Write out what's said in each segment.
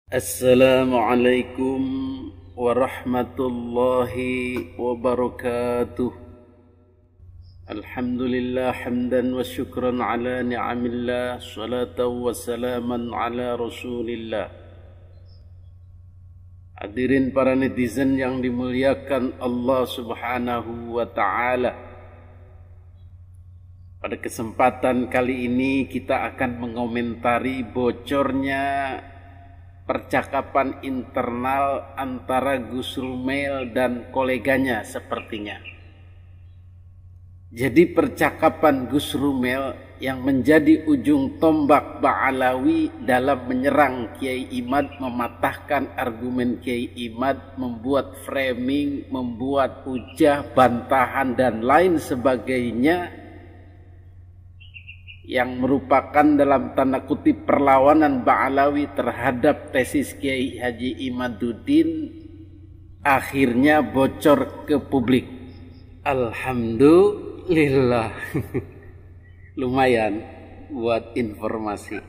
Assalamualaikum warahmatullahi wabarakatuh. Alhamdulillah hamdan wa syukran ala ni'amillah, salatan wa salaman ala rasulillah. Hadirin para netizen yang dimuliakan Allah subhanahu wa ta'ala, pada kesempatan kali ini kita akan mengomentari bocornya percakapan internal antara Gus Rumel dan koleganya sepertinya. Jadi percakapan Gus Rumel yang menjadi ujung tombak Ba'alawi dalam menyerang Kiai Imad, mematahkan argumen Kiai Imad, membuat framing, membuat hujah, bantahan dan lain sebagainya, yang merupakan dalam tanda kutip perlawanan Ba'alawi terhadap tesis Kiai Haji Imaduddin, akhirnya bocor ke publik. Alhamdulillah. Lumayan buat informasi.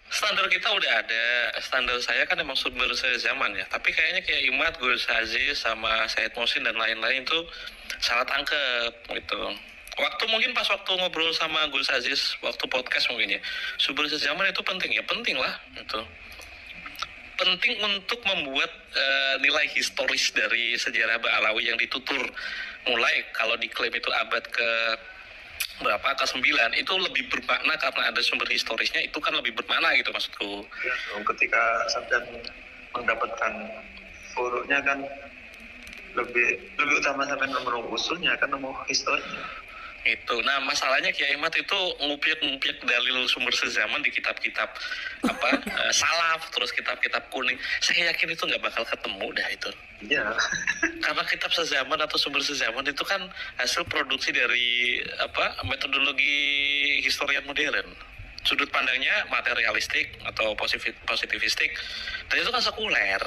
Standar kita udah ada. Standar saya kan emang sumber zaman ya. Tapi kayaknya Kiai Imad, Gus Aziz, sama Said Muhsin dan lain-lain itu salah tangkep gitu. Waktu ngobrol sama Gus Aziz, waktu podcast mungkin ya, sumber sejaman itu penting ya, penting lah gitu. Penting untuk membuat nilai historis dari sejarah Ba'alawi yang ditutur mulai kalau diklaim itu abad ke berapa, ke-9, itu lebih bermakna karena ada sumber historisnya, itu kan lebih bermakna gitu maksudku. Ya, ketika sampai mendapatkan furuknya kan lebih utama sampai nomor usulnya kan nomor historinya. Itu. Nah, masalahnya Kiai Imad itu ngupiak dalil sumber sezaman di kitab-kitab salaf, terus kitab-kitab kuning. Saya yakin itu nggak bakal ketemu dah itu. Iya. Karena kitab sezaman atau sumber sezaman itu kan hasil produksi dari metodologi historian modern. Sudut pandangnya materialistik atau positivistik, dan itu kan sekuler.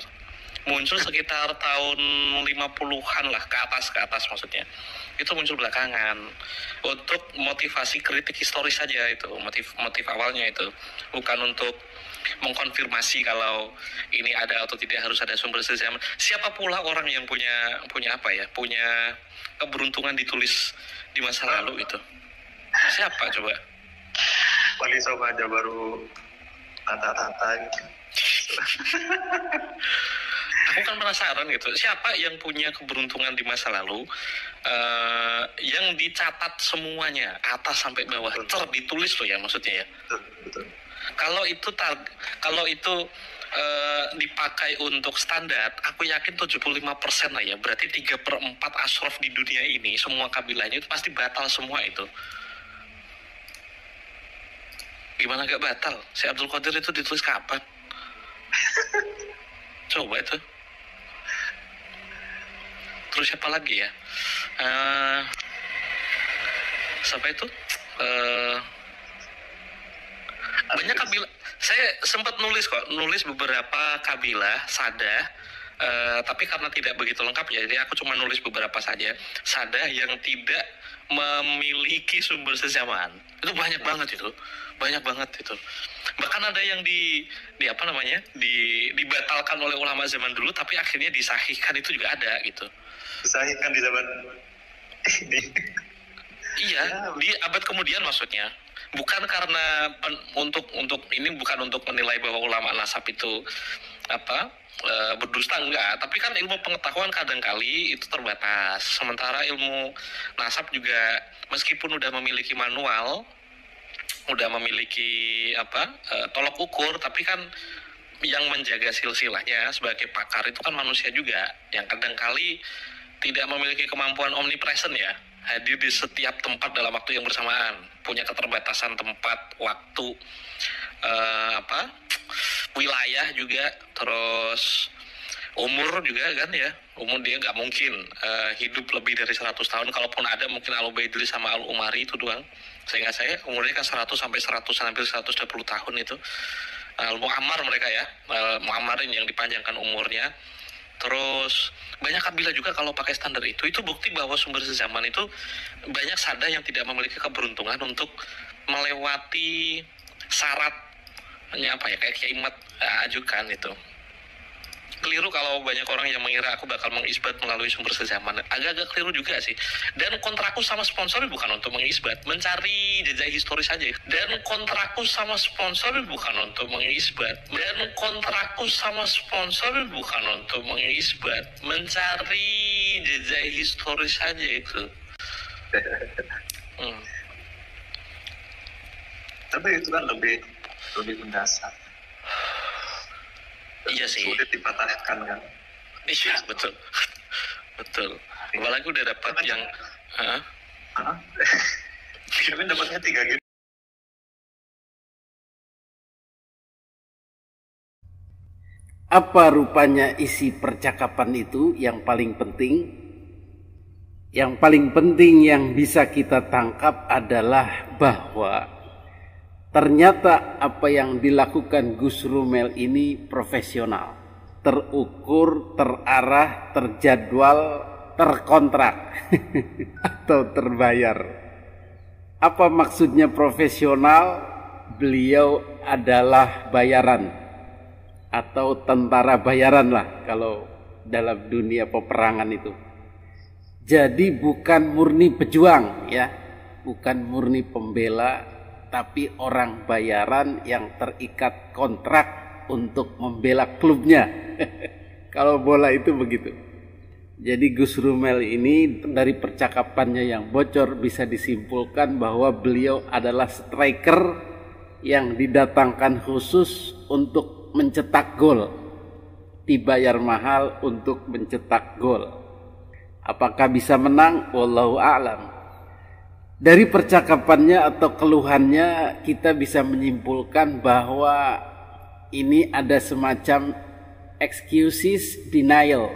Muncul sekitar tahun 50-an lah, ke atas maksudnya. Itu muncul belakangan untuk motivasi kritik historis saja, itu motif awalnya itu, bukan untuk mengkonfirmasi kalau ini ada atau tidak harus ada sumber sejaman. Siapa pula orang yang punya keberuntungan ditulis di masa lalu itu? Siapa coba? Paling sobat aja baru tata-tata gitu. Aku kan penasaran gitu, siapa yang punya keberuntungan di masa lalu yang dicatat semuanya atas sampai bawah, ditulis loh ya maksudnya ya. Betul. Kalau itu dipakai untuk standar, aku yakin 75% lah ya, berarti 3/4 ashraf di dunia ini, semua kabilahnya itu pasti batal semua itu. Gimana gak batal? Si Abdul Qadir itu ditulis kapan? Coba itu. Terus siapa lagi ya? Siapa itu? Banyak kabilah. Saya sempat nulis beberapa kabilah Sadah, tapi karena tidak begitu lengkap ya, jadi aku cuma nulis beberapa saja. Sadah yang tidak memiliki sumber sezaman. Itu banyak banget itu. Bahkan ada yang dibatalkan oleh ulama zaman dulu, tapi akhirnya disahihkan, itu juga ada gitu. Disahihkan di zaman ini. Iya, di abad kemudian maksudnya. Bukan karena bukan untuk menilai bahwa ulama nasab itu berdusta, enggak, tapi kan ilmu pengetahuan kadangkali itu terbatas. Sementara ilmu nasab juga meskipun udah memiliki manual, udah memiliki tolok ukur, tapi kan yang menjaga silsilahnya sebagai pakar itu kan manusia juga, yang kadangkali tidak memiliki kemampuan omnipresent ya, hadir di setiap tempat dalam waktu yang bersamaan, punya keterbatasan tempat, waktu, wilayah juga, terus umur juga kan ya. Umur dia nggak mungkin hidup lebih dari 100 tahun, kalaupun ada mungkin Al-Ubaidillah sama Al-Umari itu doang. Seingat saya umurnya kan 100 sampai 100, hampir 120 tahun itu. Al-Mu'ammar mereka ya, Mu'ammarin yang dipanjangkan umurnya. Terus banyak kabilah juga kalau pakai standar itu bukti bahwa sumber sezaman itu banyak Sadah yang tidak memiliki keberuntungan untuk melewati syarat apa ya, kayak Kiai Imad ajukan itu. Keliru kalau banyak orang yang mengira aku bakal mengisbat melalui sumber sezaman. Agak-agak keliru juga sih. Dan kontrakku sama sponsor bukan untuk mengisbat, mencari jejak historis saja. Dan kontrakku sama sponsor bukan untuk mengisbat. Dan kontrakku sama sponsor bukan untuk mengisbat, mencari jejak historis saja itu. Tapi itu kan lebih mendasar. Iya sih. Sulit dipatahkan kan. Iya betul. Betul. Apalagi udah dapat yang Kevin dapatnya 3 gitu. Apa rupanya isi percakapan itu yang paling penting? Yang paling penting yang bisa kita tangkap adalah bahwa ternyata apa yang dilakukan Gus Rumel ini profesional, terukur, terarah, terjadwal, terkontrak atau terbayar. Apa maksudnya profesional? Beliau adalah bayaran atau tentara bayaran lah kalau dalam dunia peperangan itu. Jadi bukan murni pejuang ya, bukan murni pembela, tapi orang bayaran yang terikat kontrak untuk membela klubnya. Kalau bola itu begitu. Jadi Gus Rumel ini dari percakapannya yang bocor bisa disimpulkan bahwa beliau adalah striker yang didatangkan khusus untuk mencetak gol. Dibayar mahal untuk mencetak gol. Apakah bisa menang? Wallahu a'lam. Dari percakapannya atau keluhannya kita bisa menyimpulkan bahwa ini ada semacam excuses denial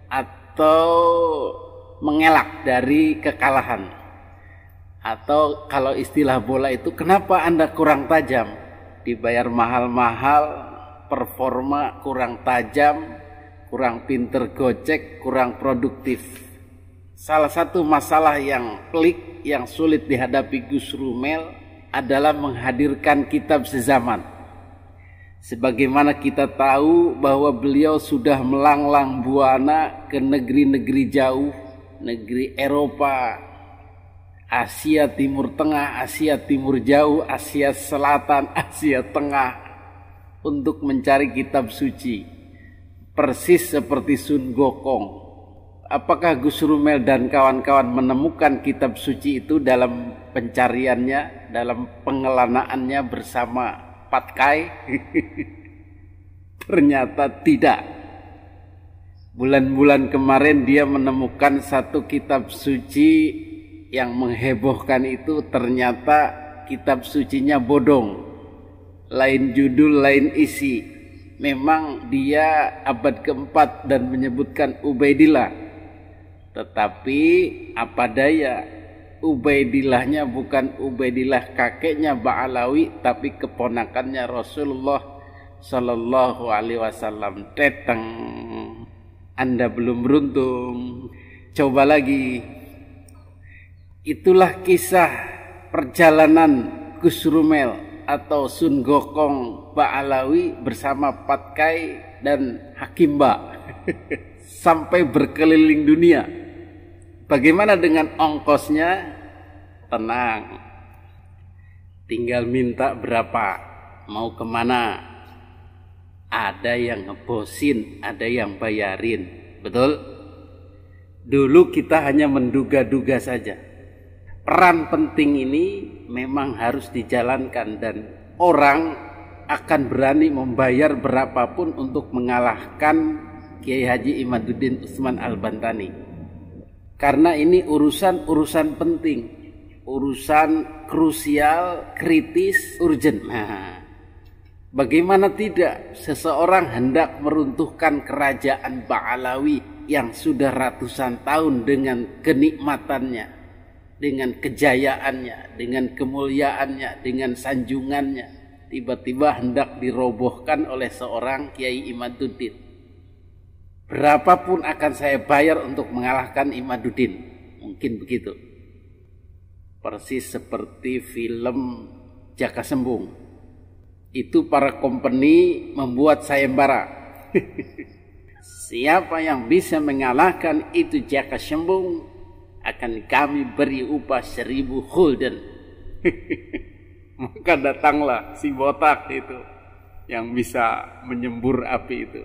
atau mengelak dari kekalahan. Atau kalau istilah bola itu, kenapa Anda kurang tajam? Dibayar mahal-mahal, performa kurang tajam, kurang pinter gocek, kurang produktif. Salah satu masalah yang pelik, yang sulit dihadapi Gus Rumel adalah menghadirkan kitab sezaman. Sebagaimana kita tahu bahwa beliau sudah melanglang buana ke negeri-negeri jauh, negeri Eropa, Asia Timur Tengah, Asia Timur Jauh, Asia Selatan, Asia Tengah untuk mencari kitab suci. Persis seperti Sun Gokong. Apakah Gus Rumel dan kawan-kawan menemukan kitab suci itu dalam pencariannya, dalam pengelanaannya bersama Pat Kai? Ternyata tidak. Bulan-bulan kemarin dia menemukan satu kitab suci yang menghebohkan itu, ternyata kitab sucinya bodong. Lain judul, lain isi. Memang dia abad keempat dan menyebutkan Ubaidillah. Tetapi apa daya, Ubaidillahnya bukan Ubaidillah kakeknya Ba'alawi, tapi keponakannya Rasulullah Sallallahu Alaihi Wasallam. Teteng, Anda belum beruntung, coba lagi. Itulah kisah perjalanan Gus Rumel atau Sun Gokong Ba'alawi bersama Pat Kai dan Hakimba sampai berkeliling dunia. Bagaimana dengan ongkosnya? Tenang, tinggal minta berapa, mau kemana. Ada yang ngebosin, ada yang bayarin. Betul? Dulu kita hanya menduga-duga saja. Peran penting ini memang harus dijalankan dan orang akan berani membayar berapapun untuk mengalahkan Kiai Haji Imaduddin Utsman Al-Bantani. Karena ini urusan penting, urusan krusial, kritis, urgent. Nah, bagaimana tidak seseorang hendak meruntuhkan kerajaan Ba'alawi yang sudah ratusan tahun dengan kenikmatannya, dengan kejayaannya, dengan kemuliaannya, dengan sanjungannya, tiba-tiba hendak dirobohkan oleh seorang Kiai Imaduddin. Berapapun akan saya bayar untuk mengalahkan Imaduddin. Mungkin begitu. Persis seperti film Jaka Sembung. Itu para company membuat sayembara. Siapa yang bisa mengalahkan itu Jaka Sembung akan kami beri upah 1000 gulden. Maka datanglah si botak itu yang bisa menyembur api itu.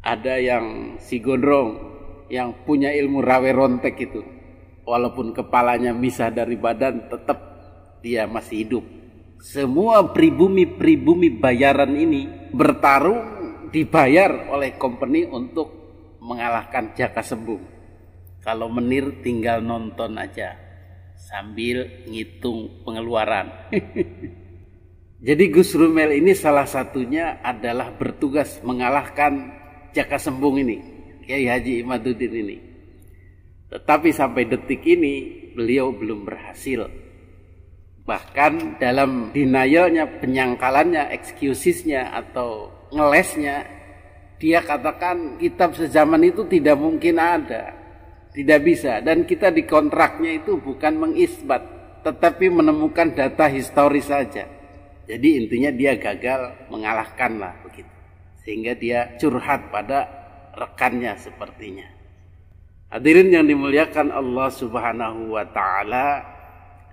Ada yang si gondrong yang punya ilmu rawe rontek itu. Walaupun kepalanya misah dari badan, tetap dia masih hidup. Semua pribumi bayaran ini bertarung, dibayar oleh company untuk mengalahkan Jaka Sembung. Kalau menir tinggal nonton aja sambil ngitung pengeluaran. Jadi Gus Rumel ini salah satunya adalah bertugas mengalahkan Jaka Sembung ini, Kiai Haji Imaduddin ini. Tetapi sampai detik ini beliau belum berhasil. Bahkan dalam denialnya, penyangkalannya, excusesnya atau ngelesnya, dia katakan kitab sezaman itu tidak mungkin ada, tidak bisa. Dan kita di kontraknya itu bukan mengisbat, tetapi menemukan data historis saja. Jadi intinya dia gagal mengalahkan lah begitu. Sehingga dia curhat pada rekannya sepertinya. Hadirin yang dimuliakan Allah Subhanahu wa Ta'ala,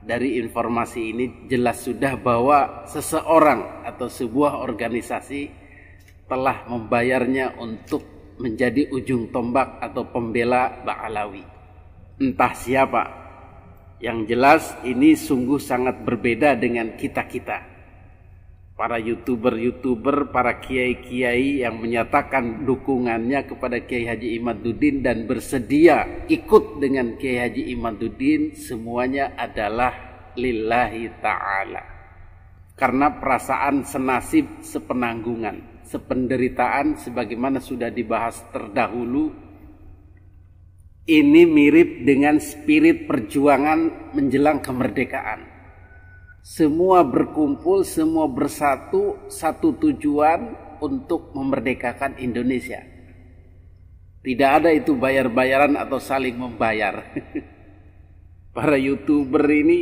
dari informasi ini jelas sudah bahwa seseorang atau sebuah organisasi telah membayarnya untuk menjadi ujung tombak atau pembela Ba'alawi. Entah siapa. Yang jelas ini sungguh sangat berbeda dengan kita-kita. Para YouTuber, para kiai-kiai yang menyatakan dukungannya kepada Kiai Haji Imaduddin dan bersedia ikut dengan Kiai Haji Imaduddin, semuanya adalah lillahi ta'ala. Karena perasaan senasib, sepenanggungan, sependeritaan sebagaimana sudah dibahas terdahulu, ini mirip dengan spirit perjuangan menjelang kemerdekaan. Semua berkumpul, semua bersatu, satu tujuan untuk memerdekakan Indonesia. Tidak ada itu bayar-bayaran atau saling membayar. Para YouTuber ini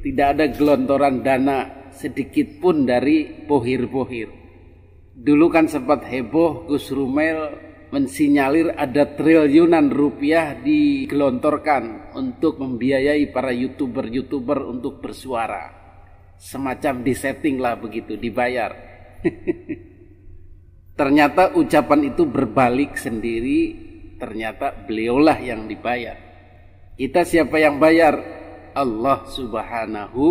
tidak ada gelontoran dana sedikit pun dari bohir-bohir. Dulu kan sempat heboh Gus Rumel mensinyalir ada triliunan rupiah digelontorkan untuk membiayai para YouTuber untuk bersuara. Semacam disetting lah begitu, dibayar. Ternyata ucapan itu berbalik sendiri, ternyata beliaulah yang dibayar. Kita siapa yang bayar? Allah Subhanahu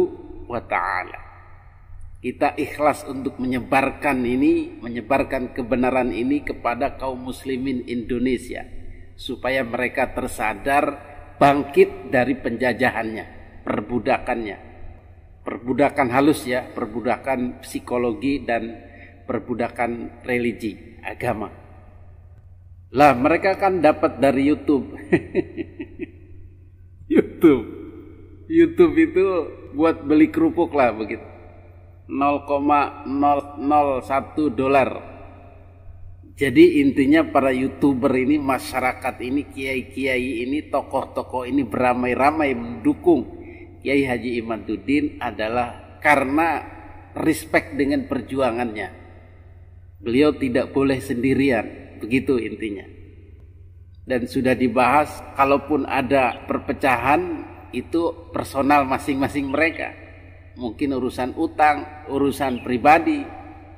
wa Ta'ala. Kita ikhlas untuk menyebarkan ini, menyebarkan kebenaran ini kepada kaum muslimin Indonesia, supaya mereka tersadar, bangkit dari penjajahannya, perbudakannya. Perbudakan halus ya, perbudakan psikologi dan perbudakan religi, agama. Lah mereka kan dapat dari YouTube. YouTube itu buat beli kerupuk lah begitu. 0,001 dolar. Jadi intinya para YouTuber ini, masyarakat ini, kiai-kiai ini, tokoh-tokoh ini beramai-ramai mendukung Kiai Haji Imaduddin adalah karena respect dengan perjuangannya. Beliau tidak boleh sendirian, begitu intinya. Dan sudah dibahas, kalaupun ada perpecahan itu personal masing-masing mereka. Mungkin urusan utang, urusan pribadi,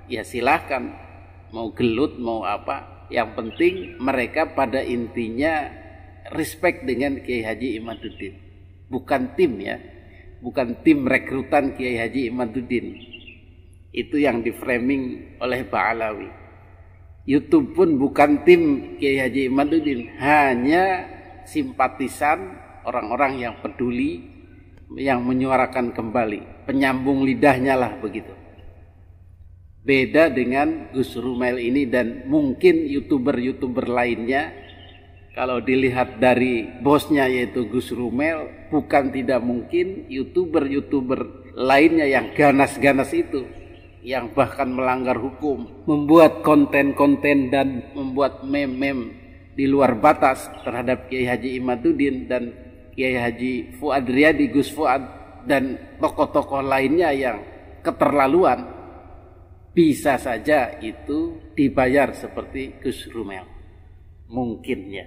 ya silahkan. Mau gelut, mau apa. Yang penting mereka pada intinya respect dengan Kiai Haji Imaduddin. Bukan tim ya. Bukan tim rekrutan Kiai Haji Imaduddin. Itu yang diframing oleh Ba'alawi. YouTube pun bukan tim Kiai Haji Imaduddin, hanya simpatisan, orang-orang yang peduli, yang menyuarakan kembali, penyambung lidahnya lah begitu. Beda dengan Gus Rumel ini dan mungkin YouTuber lainnya. Kalau dilihat dari bosnya yaitu Gus Rumel, bukan tidak mungkin YouTuber lainnya yang ganas-ganas itu, yang bahkan melanggar hukum, membuat konten-konten dan membuat meme-meme di luar batas terhadap Kiai Haji Imaduddin dan Kiai Haji Fuad Riyadi, Gus Fuad dan tokoh-tokoh lainnya yang keterlaluan. bisa saja itu dibayar seperti Gus Rumel. Mungkin ya.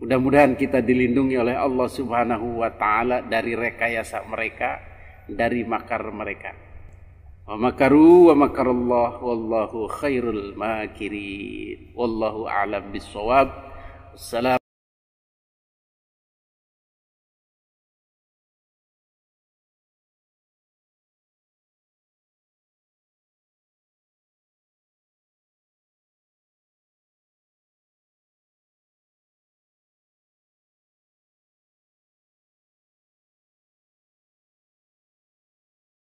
Mudah-mudahan kita dilindungi oleh Allah Subhanahu wa taala dari rekayasa mereka, dari makar mereka. Wa makaru wa makarallah wallahu khairul makirin. Wallahu a'lam bissawab. Wassalam.